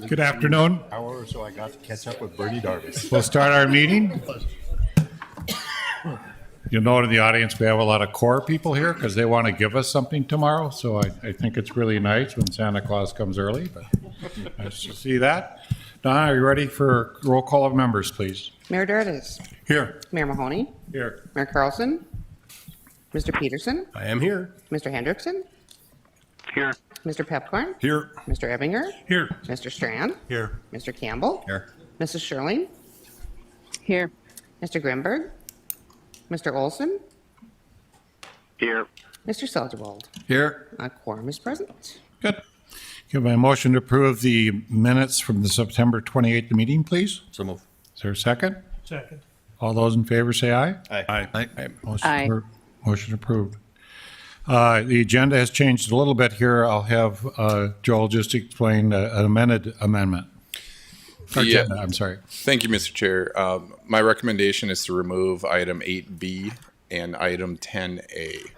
Good afternoon. Hour, so I got to catch up with Bernie Darvis. We'll start our meeting. You'll note in the audience we have a lot of core people here because they want to give us something tomorrow. So I think it's really nice when Santa Claus comes early. But nice to see that. Donna, are you ready for roll call of members, please? Mayor Dartis. Here. Mayor Mahoney. Here. Mayor Carlson. Mr. Peterson. I am here. Mr. Hendrickson. Here. Mr. Pepcorn. Here. Mr. Ebinger. Here. Mr. Strand. Here. Mr. Campbell. Here. Mrs. Sherling. Here. Mr. Grimberg. Mr. Olson. Here. Mr. Seldebold. Here. A quorum is present. Good. Give my motion to approve the minutes from the September 28th meeting, please. So move. Is there a second? Second. All those in favor say aye. Aye. Aye. Aye. Motion approved. The agenda has changed a little bit here. I'll have Joel just explain an amended amendment. Agenda, I'm sorry. Thank you, Mr. Chair. My recommendation is to remove item 8B and item 10A.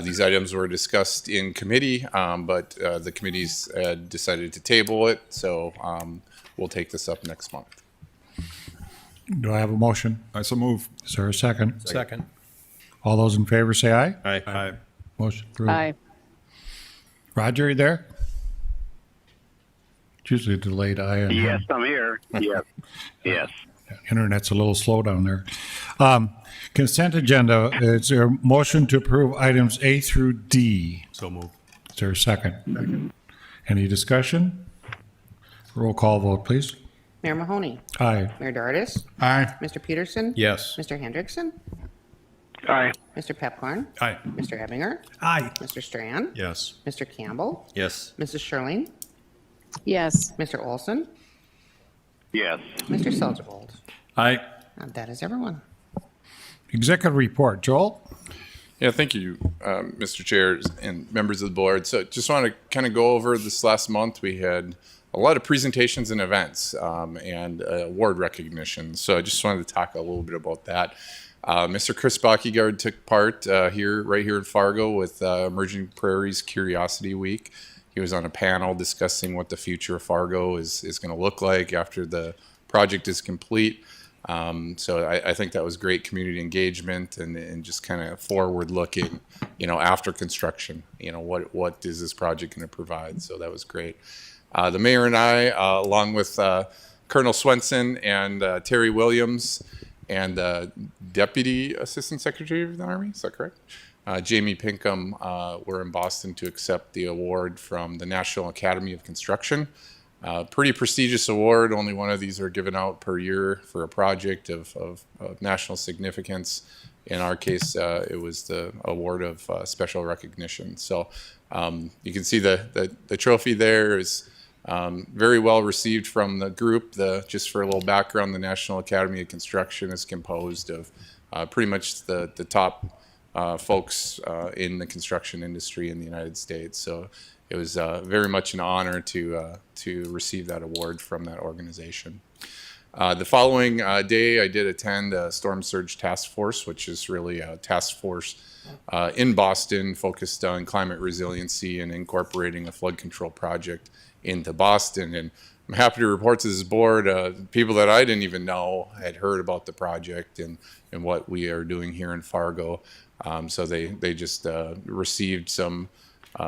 These items were discussed in committee, but the committees decided to table it, so we'll take this up next month. Do I have a motion? I so move. Is there a second? Second. All those in favor say aye. Aye. Aye. Motion approved. Aye. Roger, you there? It's usually a delayed aye. on Yes, him. I'm here. Yes. Yes. Internet's a little slow down there. Consent agenda, is there a motion to approve items A through D? So move. Is there a second? Any discussion? Roll call vote, please. Mayor Mahoney. Aye. Mayor Dartis. Aye. Mr. Peterson. Yes. Mr. Hendrickson. Aye. Mr. Pepcorn. Aye. Mr. Ebinger. Aye. Mr. Strand. Yes. Mr. Campbell. Yes. Mrs. Sherling. Yes. Mr. Olson. Yes. Mr. Seldebold. Aye. And that is everyone. Executive report, Joel? Yeah, thank you, Mr. Chair and members of the board. So just want to kind of go over this last month. We had a lot of presentations and events and award recognition. So I just wanted to talk a little bit about that. Mr. Chris Bockyguard took part right here in Fargo with Emerging Prairie's Curiosity Week. He was on a panel discussing what the future of Fargo is going to look like after the project is complete. So I think that was great community engagement and just kind of forward looking, after construction, what is this project going to provide? So that was great. The mayor and I, along with Colonel Swenson and Terry Williams and Deputy Assistant Secretary of the Army, is that correct? Jamie Pinkham were in Boston to accept the award from the National Academy of Construction. Pretty prestigious award. Only one of these are given out per year for a project of national significance. In our case, it was the award of special recognition. So you can see the trophy there is very well received from the group. Just for a little background, the National Academy of Construction is composed of pretty much the top folks in the construction industry in the United States. So it was very much an honor to receive that award from that organization. The following day, I did attend a Storm Surge Task Force, which is really a task force in Boston focused on climate resiliency and incorporating a flood control project into Boston. And I'm happy to report to this board, people that I didn't even know had heard about the project and what we are doing here in Fargo. So they just received some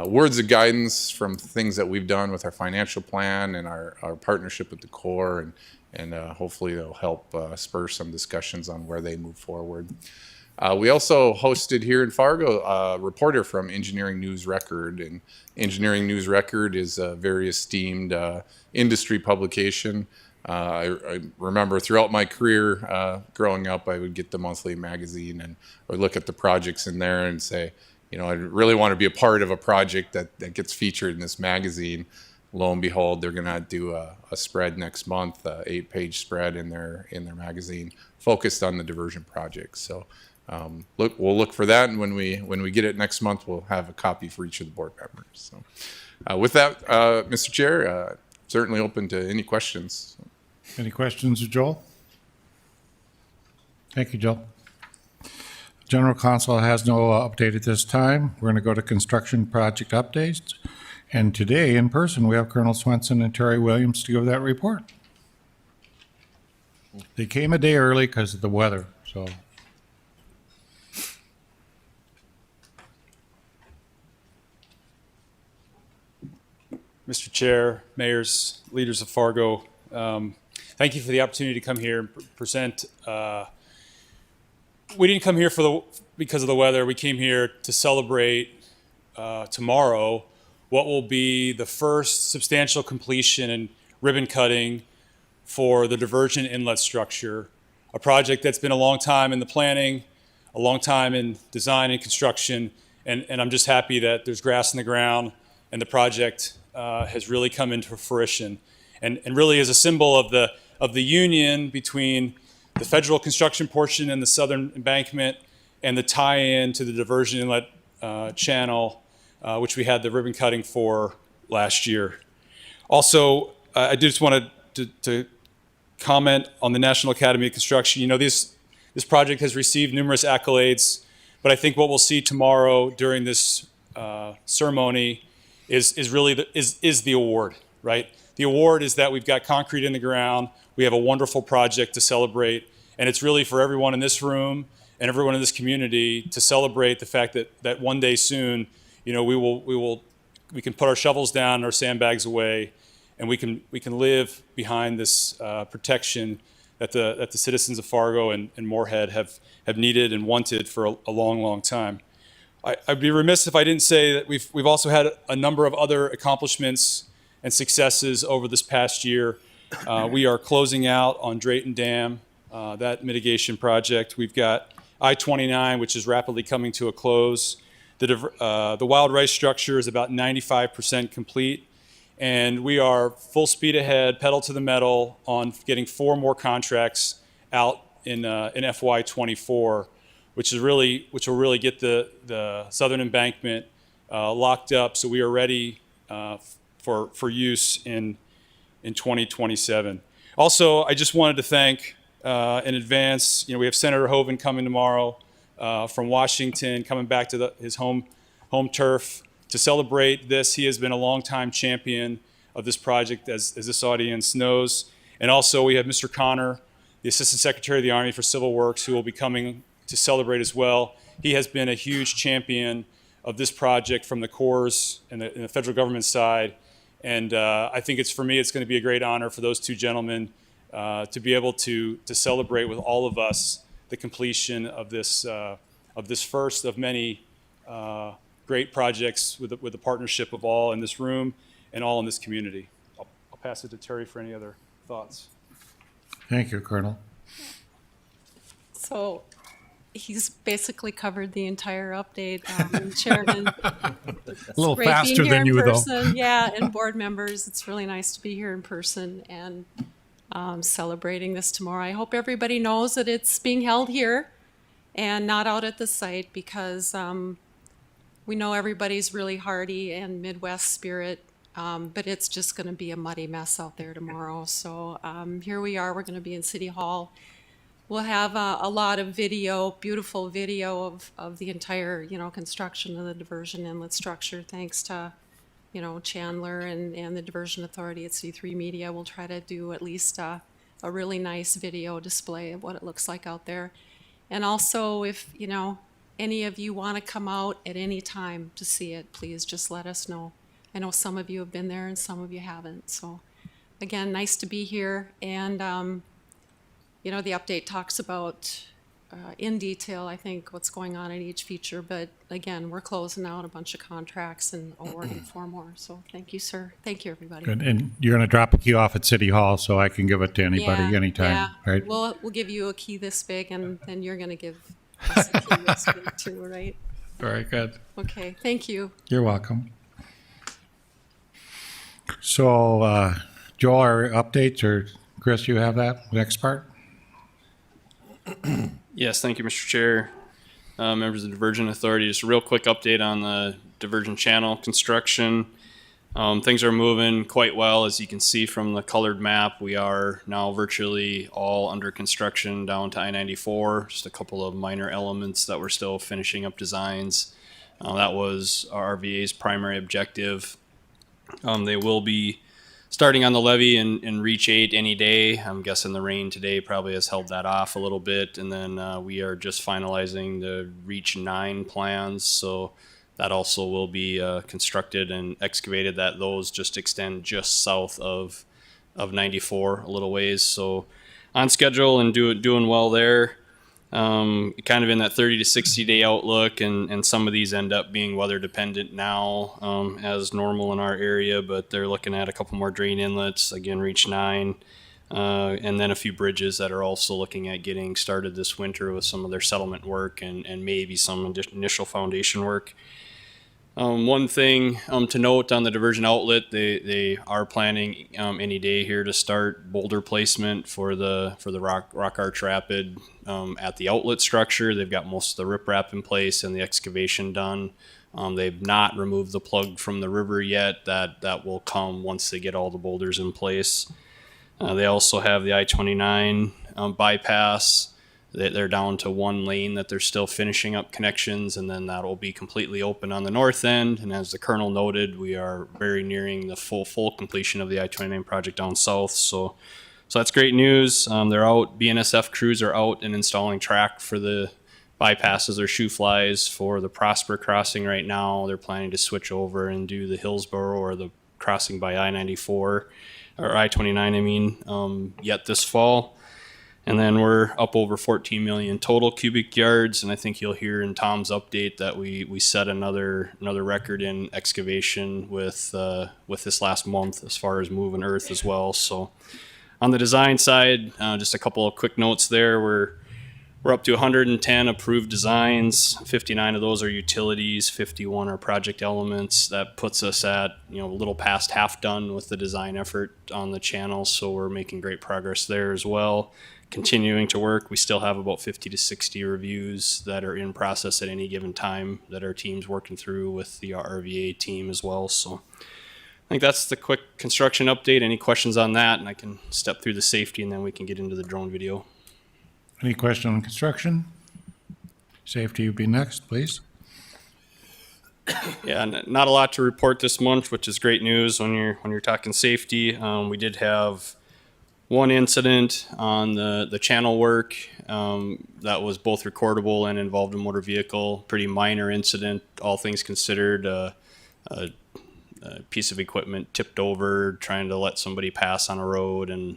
words of guidance from things that we've done with our financial plan and our partnership with the Corps, and hopefully it'll help spur some discussions on where they move forward. We also hosted here in Fargo a reporter from Engineering News Record, and Engineering News Record is a very esteemed industry publication. I remember throughout my career growing up, I would get the monthly magazine and I would look at the projects in there and say, I really want to be a part of a project that gets featured in this magazine. Lo and behold, they're going to do a spread next month, an 8-page spread in their magazine focused on the diversion project. So we'll look for that, and when we get it next month, we'll have a copy for each of the board members. So with that, Mr. Chair, certainly open to any questions. Any questions of Joel? Thank you, Joel. General Counsel has no update at this time. We're going to go to construction project updates. And today, in person, we have Colonel Swenson and Terry Williams to give that report. They came a day early because of the weather, so. Mr. Chair, mayors, leaders of Fargo, thank you for the opportunity to come here and present. We didn't come here because of the weather. We came here to celebrate tomorrow what will be the first substantial completion and ribbon cutting for the diversion inlet structure, a project that's been a long time in the planning, a long time in design and construction, and I'm just happy that there's grass in the ground and the project has really come into fruition, and really is a symbol of the union between the federal construction portion and the southern embankment, and the tie-in to the diversion inlet channel, which we had the ribbon cutting for last year. Also, I just wanted to comment on the National Academy of Construction. You know, this project has received numerous accolades, but I think what we'll see tomorrow during this ceremony is really the award, right? The award is that we've got concrete in the ground. We have a wonderful project to celebrate, and it's really for everyone in this room and everyone in this community to celebrate the fact that one day soon, you know, we can put our shovels down, our sandbags away, and we can live behind this protection that the citizens of Fargo and Moorhead have needed and wanted for a long, long time. I'd be remiss if I didn't say that we've also had a number of other accomplishments and successes over this past year. We are closing out on Drayton Dam, that mitigation project. We've got I-29, which is rapidly coming to a close. The wild rice structure is about 95% complete, and we are full speed ahead, pedal to the metal on getting 4 more contracts out in FY24, which will really get the southern embankment locked up, so we are ready for use in 2027. Also, I just wanted to thank in advance. You know, we have Senator Hoeven coming tomorrow from Washington, coming back to his home turf to celebrate this. He has been a longtime champion of this project, as this audience knows. And also, we have Mr. Connor, the Assistant Secretary of the Army for Civil Works, who will be coming to celebrate as well. He has been a huge champion of this project from the Corps and the federal government side. And I think it's going to be a great honor for those two gentlemen to be able to celebrate with all of us the completion of this first of many great projects with the partnership of all in this room and all in this community. I'll pass it to Terry for any other thoughts. Thank you, Colonel. So he's basically covered the entire update, Chairman. A little Great faster being here than in you, though. person. Yeah, and board members, it's really nice to be here in person and celebrating this tomorrow. I hope everybody knows that it's being held here and not out at the site, because we know everybody's really hardy and Midwest spirit, but it's just going to be a muddy mess out there tomorrow. So here we are. We're going to be in City Hall. We'll have a lot of video, beautiful video of the entire, construction of the diversion inlet structure, thanks to, Chandler and the Diversion Authority at C3 Media. We'll try to do at least a really nice video display of what it looks like out there. And also, if, any of you want to come out at any time to see it, please just let us know. I know some of you have been there and some of you haven't. So again, nice to be here. And, the update talks about in detail, I think, what's going on at each feature. But again, we're closing out a bunch of contracts and awarding 4 more. So thank you, sir. Thank you, everybody. Good. And you're going to drop a key off at City Hall so I can give it to anybody anytime, yeah. right? We'll give you a key this big, and then you're going to give us a key this big too, right? Very good. Okay, thank you. You're welcome. So, Joel, our updates, or Chris, you have that next part? Yes, thank you, Mr. Chair. Members of the Diversion Authority, just a real quick update on the diversion channel construction. Things are moving quite well. As you can see from the colored map, we are now virtually all under construction down to I-94. Just a couple of minor elements that we're still finishing up designs. That was our RVA's primary objective. They will be starting on the levee in Reach 8 any day. I'm guessing the rain today probably has held that off a little bit. And then we are just finalizing the Reach 9 plans. So that also will be constructed and excavated. Those just extend just south of 94 a little ways. So on schedule and doing well there. Kind of in that 30 to 60 day outlook, and some of these end up being weather dependent now as normal in our area, but they're looking at a couple more drain inlets, again, Reach 9, and then a few bridges that are also looking at getting started this winter with some of their settlement work and maybe some initial foundation work. One thing to note on the diversion outlet, they are planning any day here to start boulder placement for the rock arch rapid at the outlet structure. They've got most of the riprap in place and the excavation done. They've not removed the plug from the river yet. That will come once they get all the boulders in place. They also have the I-29 bypass. They're down to one lane that they're still finishing up connections, and then that'll be completely open on the north end. And as the Colonel noted, we are very nearing the full completion of the I-29 project down south. So that's great news. They're out. BNSF crews are out and installing track for the bypasses or shoe flies for the Prosper crossing right now. They're planning to switch over and do the Hillsborough or the crossing by I-94 or I-29, yet this fall. And then we're up over 14 million total cubic yards, and I think you'll hear in Tom's update that we set another record in excavation with this last month as far as moving earth as well. So on the design side, just a couple of quick notes there. We're up to 110 approved designs. 59 of those are utilities, 51 are project elements. That puts us at a little past half done with the design effort on the channel. So we're making great progress there as well. Continuing to work. We still have about 50 to 60 reviews that are in process at any given time that our team's working through with the RVA team as well. So I think that's the quick construction update. Any questions on that? And I can step through the safety and then we can get into the drone video. Any question on construction? Safety would be next, please. Yeah, not a lot to report this month, which is great news when you're talking safety. We did have one incident on the channel work that was both recordable and involved a motor vehicle. Pretty minor incident, all things considered. A piece of equipment tipped over trying to let somebody pass on a road, and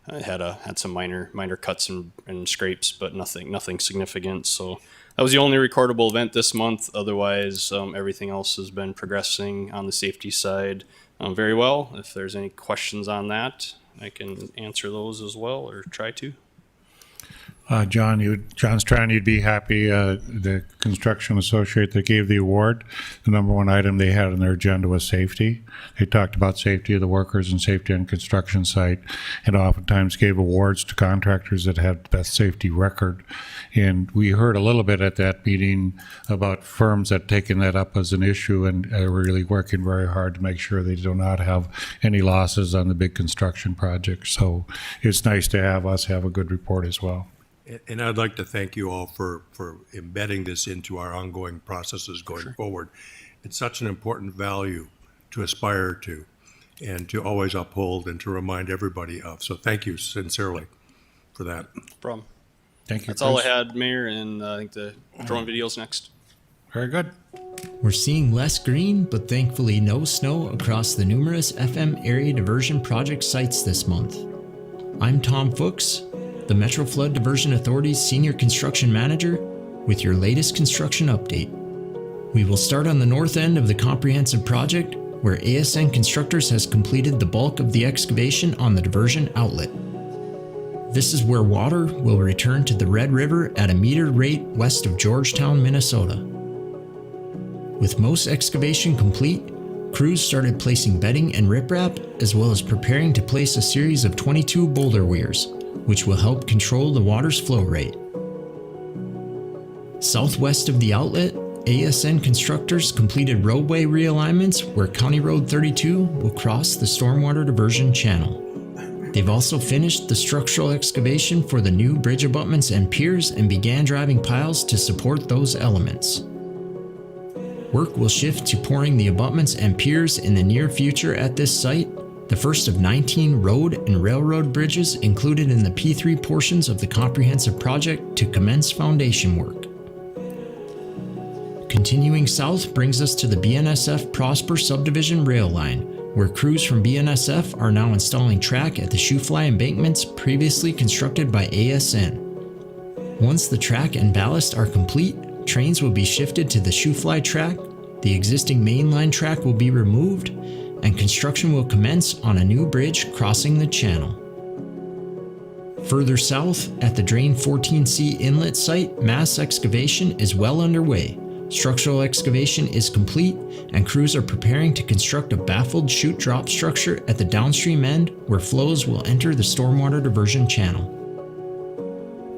had some minor cuts and scrapes, but nothing significant. So that was the only recordable event this month. Otherwise, everything else has been progressing on the safety side very well. If there's any questions on that, I can answer those as well, or try to. John Strand, you'd be happy. The construction associate that gave the award, the number one item they had on their agenda was safety. They talked about safety of the workers and safety on construction site, and oftentimes gave awards to contractors that had the best safety record. And we heard a little bit at that meeting about firms that taken that up as an issue and are really working very hard to make sure they do not have any losses on the big construction projects. So it's nice to have us have a good report as well. And I'd like to thank you all for embedding this into our ongoing processes going forward. It's such an important value to aspire to and to always uphold and to remind everybody of. So thank you sincerely for that. No problem. Thank you, That's all I Chris. had, Mayor, and I think the drone video's next. Very good. We're seeing less green, but thankfully no snow across the numerous FM area diversion project sites this month. I'm Tom Fuchs, the Metro Flood Diversion Authority's Senior Construction Manager, with your latest construction update. We will start on the north end of the comprehensive project, where ASN Constructors has completed the bulk of the excavation on the diversion outlet. This is where water will return to the Red River at a metered rate west of Georgetown, Minnesota. With most excavation complete, crews started placing bedding and riprap, as well as preparing to place a series of 22 boulder weirs, which will help control the water's flow rate. Southwest of the outlet, ASN Constructors completed roadway realignments where County Road 32 will cross the stormwater diversion channel. They've also finished the structural excavation for the new bridge abutments and piers and began driving piles to support those elements. Work will shift to pouring the abutments and piers in the near future at this site, the first of 19 road and railroad bridges included in the P3 portions of the comprehensive project to commence foundation work. Continuing south brings us to the BNSF Prosper Subdivision rail line, where crews from BNSF are now installing track at the shoe-fly embankments previously constructed by ASN. Once the track and ballast are complete, trains will be shifted to the shoe-fly track, the existing mainline track will be removed, and construction will commence on a new bridge crossing the channel. Further south, at the Drain 14C inlet site, mass excavation is well underway. Structural excavation is complete, and crews are preparing to construct a baffled chute drop structure at the downstream end where flows will enter the stormwater diversion channel.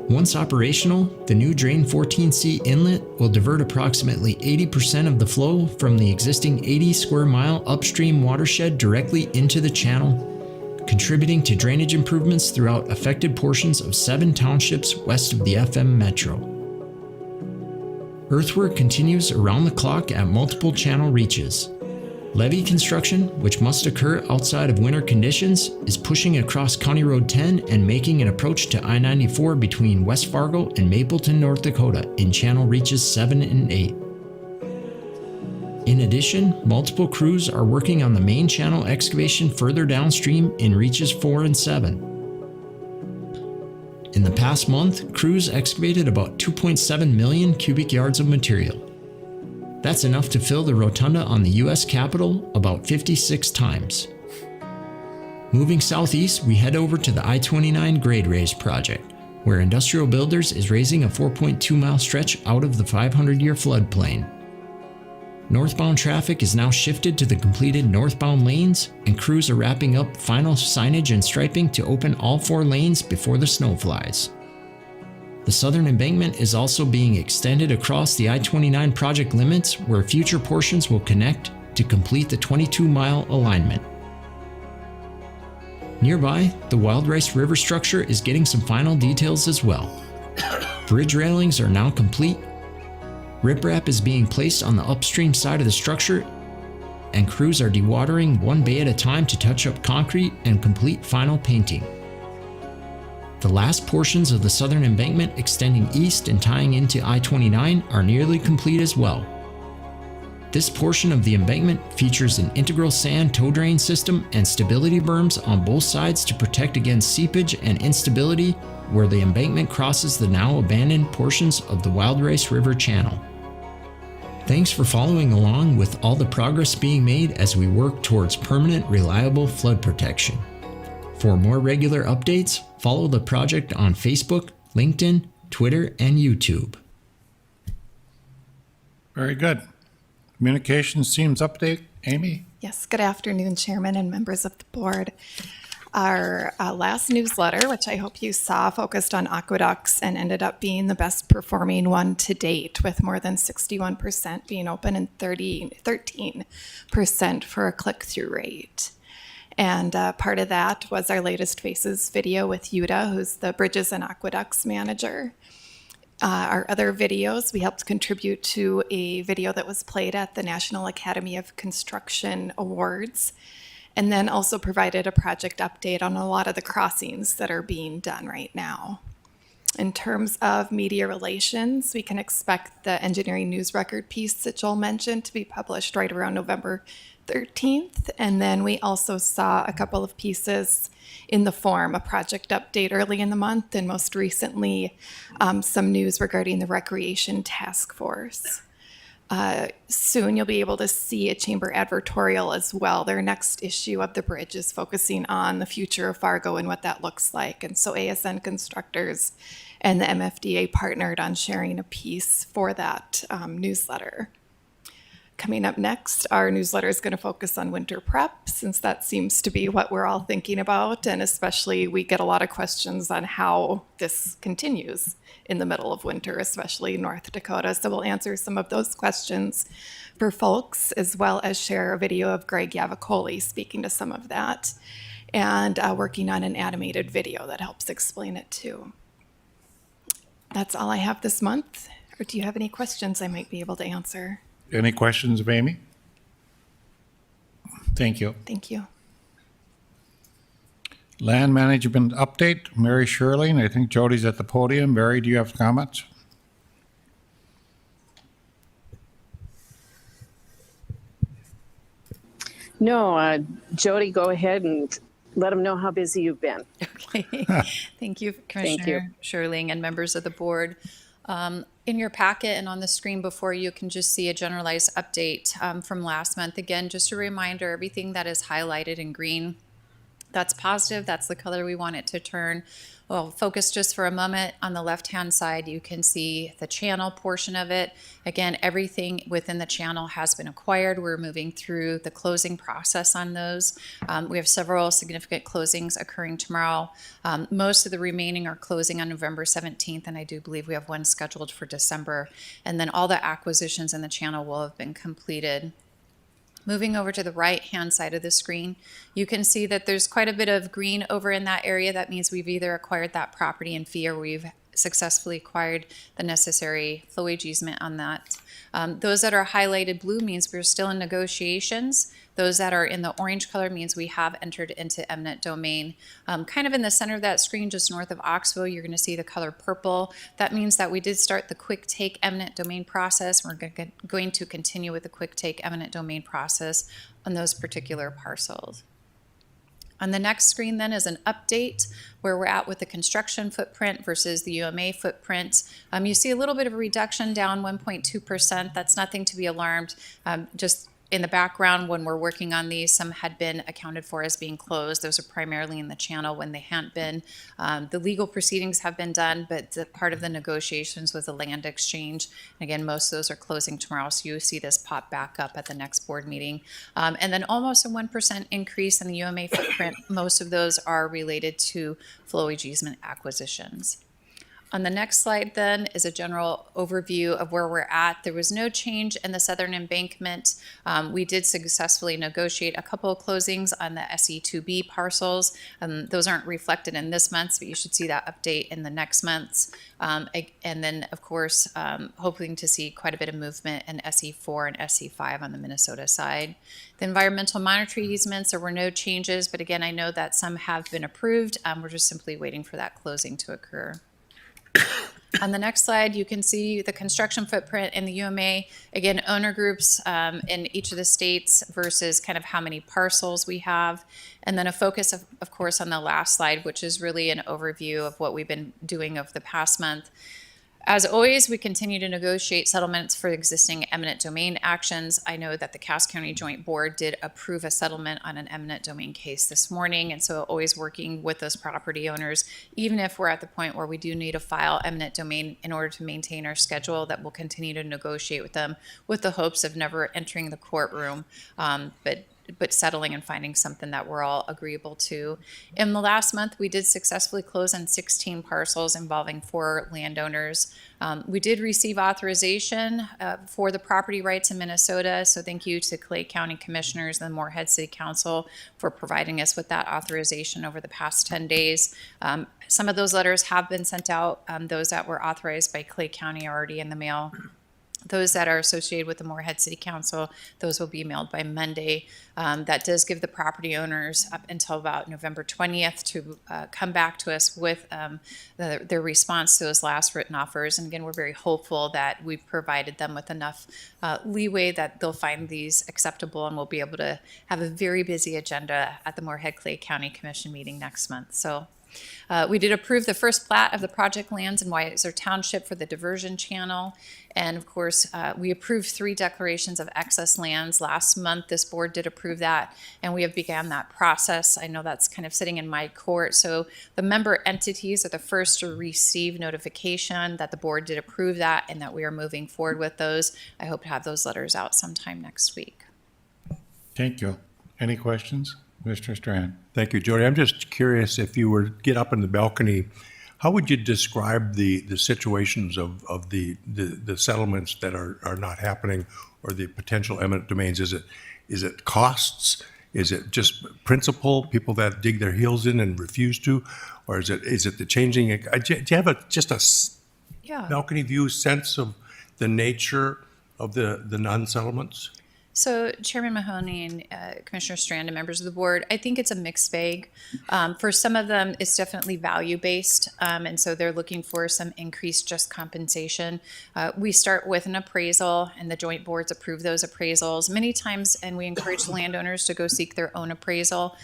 Once operational, the new Drain 14C inlet will divert approximately 80% of the flow from the existing 80 square mile upstream watershed directly into the channel, contributing to drainage improvements throughout affected portions of 7 townships west of the FM Metro. Earthwork continues around the clock at multiple channel reaches. Levee construction, which must occur outside of winter conditions, is pushing across County Road 10 and making an approach to I-94 between West Fargo and Mapleton, North Dakota in channel reaches 7 and 8. In addition, multiple crews are working on the main channel excavation further downstream in reaches 4 and 7. In the past month, crews excavated about 2.7 million cubic yards of material. That's enough to fill the rotunda on the US Capitol about 56 times. Moving southeast, we head over to the I-29 grade raise project, where Industrial Builders is raising a 4.2 mile stretch out of the 500-year floodplain. Northbound traffic is now shifted to the completed northbound lanes, and crews are wrapping up final signage and striping to open all 4 lanes before the snow flies. The southern embankment is also being extended across the I-29 project limits, where future portions will connect to complete the 22-mile alignment. Nearby, the Wild Rice River structure is getting some final details as well. Bridge railings are now complete. Riprap is being placed on the upstream side of the structure, and crews are dewatering one bay at a time to touch up concrete and complete final painting. The last portions of the southern embankment extending east and tying into I-29 are nearly complete as well. This portion of the embankment features an integral sand tow drain system and stability berms on both sides to protect against seepage and instability where the embankment crosses the now abandoned portions of the Wild Rice River channel. Thanks for following along with all the progress being made as we work towards permanent, reliable flood protection. For more regular updates, follow the project on Facebook, LinkedIn, Twitter, and YouTube. Very good. Communications teams update, Amy? Yes, good afternoon, Chairman and members of the board. Our last newsletter, which I hope you saw, focused on aqueducts and ended up being the best performing one to date, with more than 61% being open and 13% for a click-through rate. And part of that was our latest Faces video with Yuta, who's the Bridges and Aqueducts manager. Our other videos, we helped contribute to a video that was played at the National Academy of Construction Awards, and then also provided a project update on a lot of the crossings that are being done right now. In terms of media relations, we can expect the engineering news record piece that Joel mentioned to be published right around November 13th. And then we also saw a couple of pieces in the form, a project update early in the month, and most recently, some news regarding the Recreation Task Force. Soon you'll be able to see a chamber advertorial as well. Their next issue of The Bridge is focusing on the future of Fargo and what that looks like. And so ASN Constructors and the MFDA partnered on sharing a piece for that newsletter. Coming up next, our newsletter is going to focus on winter prep, since that seems to be what we're all thinking about, and especially we get a lot of questions on how this continues in the middle of winter, especially North Dakota. So we'll answer some of those questions for folks, as well as share a video of Greg Yavicoli speaking to some of that, and working on an animated video that helps explain it too. That's all I have this month. Or do you have any questions I might be able to answer? Any questions of Amy? Thank you. Thank you. Land management update, Mary Sherling. I think Jody's at the podium. Mary, do you have comments? No, Jody, go ahead and let them know how busy you've been. Okay. Thank you, Commissioner you. Sherling and members of the board. In your packet and on the screen before you can just see a generalized update from last month. Again, just a reminder, everything that is highlighted in green, that's positive. That's the color we want it to turn. Well, focus just for a moment on the left-hand side. You can see the channel portion of it. Again, everything within the channel has been acquired. We're moving through the closing process on those. We have several significant closings occurring tomorrow. Most of the remaining are closing on November 17th, and I do believe we have one scheduled for December. And then all the acquisitions in the channel will have been completed. Moving over to the right-hand side of the screen, you can see that there's quite a bit of green over in that area. That means we've either acquired that property in fee or we've successfully acquired the necessary flowage easement on that. Those that are highlighted blue means we're still in negotiations. Those that are in the orange color means we have entered into eminent domain. Kind of in the center of that screen, just north of Oxbow, you're going to see the color purple. That means that we did start the quick take eminent domain process. We're going to continue with the quick take eminent domain process on those particular parcels. On the next screen then is an update where we're at with the construction footprint versus the UMA footprint. You see a little bit of a reduction, down 1.2%. That's nothing to be alarmed. Just in the background, when we're working on these, some had been accounted for as being closed. Those are primarily in the channel when they hadn't been. The legal proceedings have been done, but part of the negotiations was the land exchange. And again, most of those are closing tomorrow, so you see this pop back up at the next board meeting. And then almost a 1% increase in the UMA footprint. Most of those are related to flowage easement acquisitions. On the next slide then is a general overview of where we're at. There was no change in the southern embankment. We did successfully negotiate a couple of closings on the SE2B parcels. Those aren't reflected in this month's, but you should see that update in the next month's. And then, of course, hoping to see quite a bit of movement in SE4 and SE5 on the Minnesota side. The environmental monitoring easements, there were no changes, but again, I know that some have been approved. We're just simply waiting for that closing to occur. On the next slide, you can see the construction footprint in the UMA. Again, owner groups in each of the states versus kind of how many parcels we have. And then a focus, of course, on the last slide, which is really an overview of what we've been doing over the past month. As always, we continue to negotiate settlements for existing eminent domain actions. I know that the Cass County Joint Board did approve a settlement on an eminent domain case this morning, and so always working with those property owners, even if we're at the point where we do need to file eminent domain in order to maintain our schedule, that we'll continue to negotiate with them with the hopes of never entering the courtroom, but settling and finding something that we're all agreeable to. In the last month, we did successfully close on 16 parcels involving 4 landowners. We did receive authorization for the property rights in Minnesota, so thank you to Clay County Commissioners and the Moorhead City Council for providing us with that authorization over the past 10 days. Some of those letters have been sent out. Those that were authorized by Clay County are already in the mail. Those that are associated with the Moorhead City Council, those will be mailed by Monday. That does give the property owners up until about November 20th to come back to us with their response to those last written offers. And again, we're very hopeful that we've provided them with enough leeway that they'll find these acceptable, and we'll be able to have a very busy agenda at the Moorhead Clay County Commission meeting next month. So we did approve the first plat of the project lands in Weiser Township for the diversion channel. And of course, we approved 3 declarations of excess lands last month. This board did approve that, and we have began that process. I know that's kind of sitting in my court. So the member entities are the first to receive notification that the board did approve that and that we are moving forward with those. I hope to have those letters out sometime next week. Thank you. Any questions? Mr. Strand. Thank you, Jody. I'm just curious, if you were to get up in the balcony, how would you describe the situations of the settlements that are not happening, or the potential eminent domains? Is it costs? Is it just principle, people that dig their heels in and refuse to? Or is it the changing? Do you have just a balcony view sense of the nature of the non-settlements? So Chairman Mahoney and Commissioner Strand and members of the board, I think it's a mixed bag. For some of them, it's definitely value-based, and so they're looking for some increased just compensation. We start with an appraisal, and the joint boards approve those appraisals many times, and we encourage landowners to go seek their own appraisal.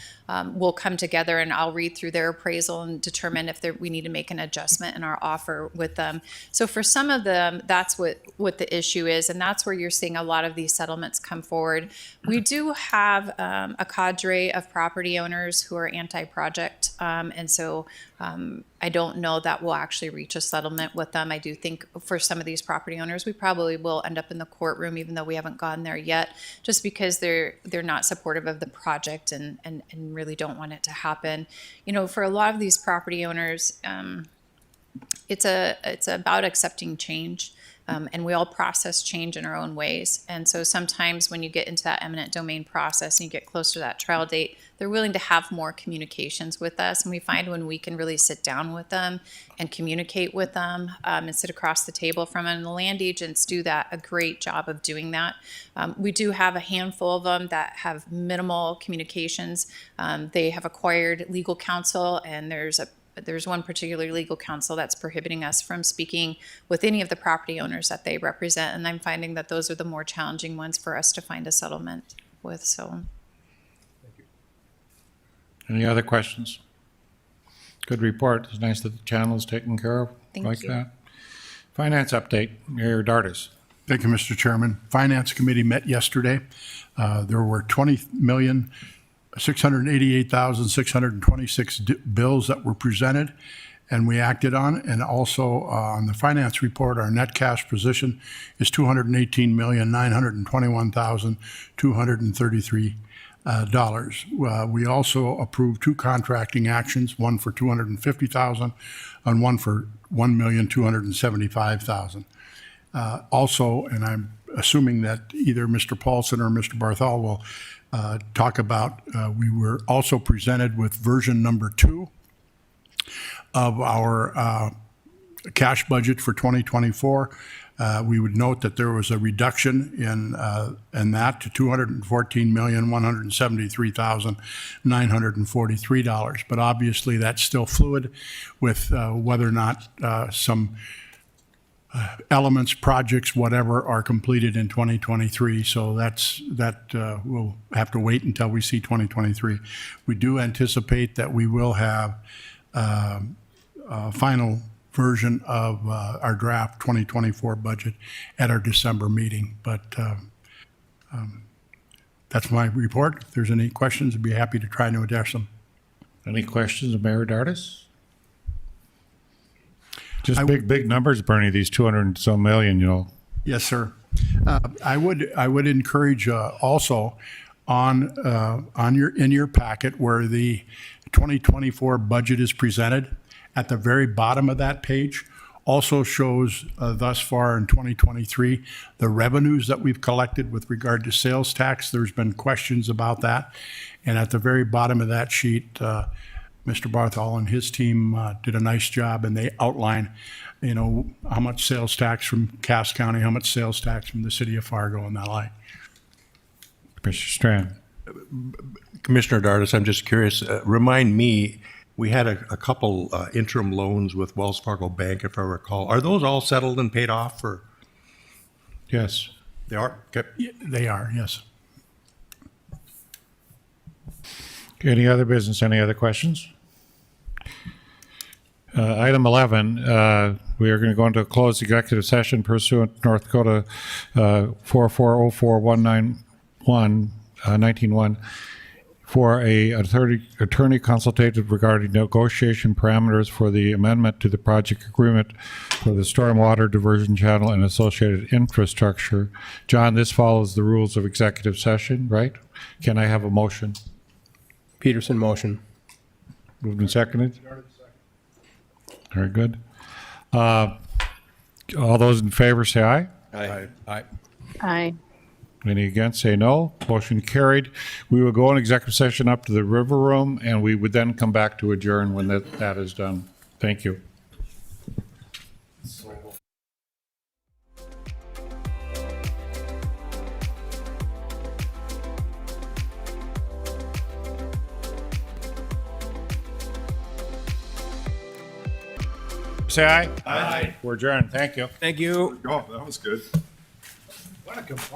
We'll come together and I'll read through their appraisal and determine if we need to make an adjustment in our offer with them. So for some of them, that's what the issue is, and that's where you're seeing a lot of these settlements come forward. We do have a cadre of property owners who are anti-project, and so I don't know that we'll actually reach a settlement with them. I do think for some of these property owners, we probably will end up in the courtroom, even though we haven't gone there yet, just because they're not supportive of the project and really don't want it to happen. You know, for a lot of these property owners, it's about accepting change. And we all process change in our own ways. And so sometimes when you get into that eminent domain process and you get closer to that trial date, they're willing to have more communications with us. And we find when we can really sit down with them and communicate with them and sit across the table from them, and the land agents do a great job of doing that. We do have a handful of them that have minimal communications. They have acquired legal counsel, and there's one particular legal counsel that's prohibiting us from speaking with any of the property owners that they represent. And I'm finding that those are the more challenging ones for us to find a settlement with. So, Any other questions? Good report. It's nice that the channel is taken care of like that. Finance update, Mayor Dardis. Thank you, Mr. Chairman. Finance Committee met yesterday. There were 20,688,626 bills that were presented and we acted on. And also on the finance report, our net cash position is $218,921,233. We also approved 2 contracting actions, one for $250,000 and one for $1,275,000. Also, and I'm assuming that either Mr. Paulson or Mr. Barthol will talk about, we were also presented with version number 2 of our cash budget for 2024. We would note that there was a reduction in that to $214,173,943. But obviously, that's still fluid with whether or not some elements, projects, whatever, are completed in 2023. So that we'll have to wait until we see 2023. We do anticipate that we will have a final version of our draft 2024 budget at our December meeting. But that's my report. If there's any questions, I'd be happy to try to address them. Any questions of Mayor Dardis? Just big numbers, Bernie, these 200 and some million, you know. Yes, sir. I would encourage also in your packet where the 2024 budget is presented, at the very bottom of that page also shows thus far in 2023 the revenues that we've collected with regard to sales tax. There's been questions about that. And at the very bottom of that sheet, Mr. Barthol and his team did a nice job, and they outline, you know, how much sales tax from Cass County, how much sales tax from the city of Fargo, and that like. Commissioner Strand. Commissioner Dardis, I'm just curious, remind me, we had a couple interim loans with Wells Fargo Bank, if I recall. Are those all settled and paid off? Or? Yes. They are? Okay. Yeah, they are, yes. Okay, any other business, any other questions? Item 11, we are going to go into a closed executive session pursuant to North Dakota 4404191 for a attorney consultative regarding negotiation parameters for the amendment to the project agreement for the stormwater diversion channel and associated infrastructure. John, this follows the rules of executive session, right? Can I have a motion? Peterson motion. Moved and seconded? Very good. All those in favor say aye. Aye. Aye. Aye. Any against say no. Motion carried. We will go in executive session up to the river room, and we would then come back to adjourn when that is done. Thank you. say aye. Aye. We're adjourned. Thank you. Thank you. Oh, that was good. What a complaint.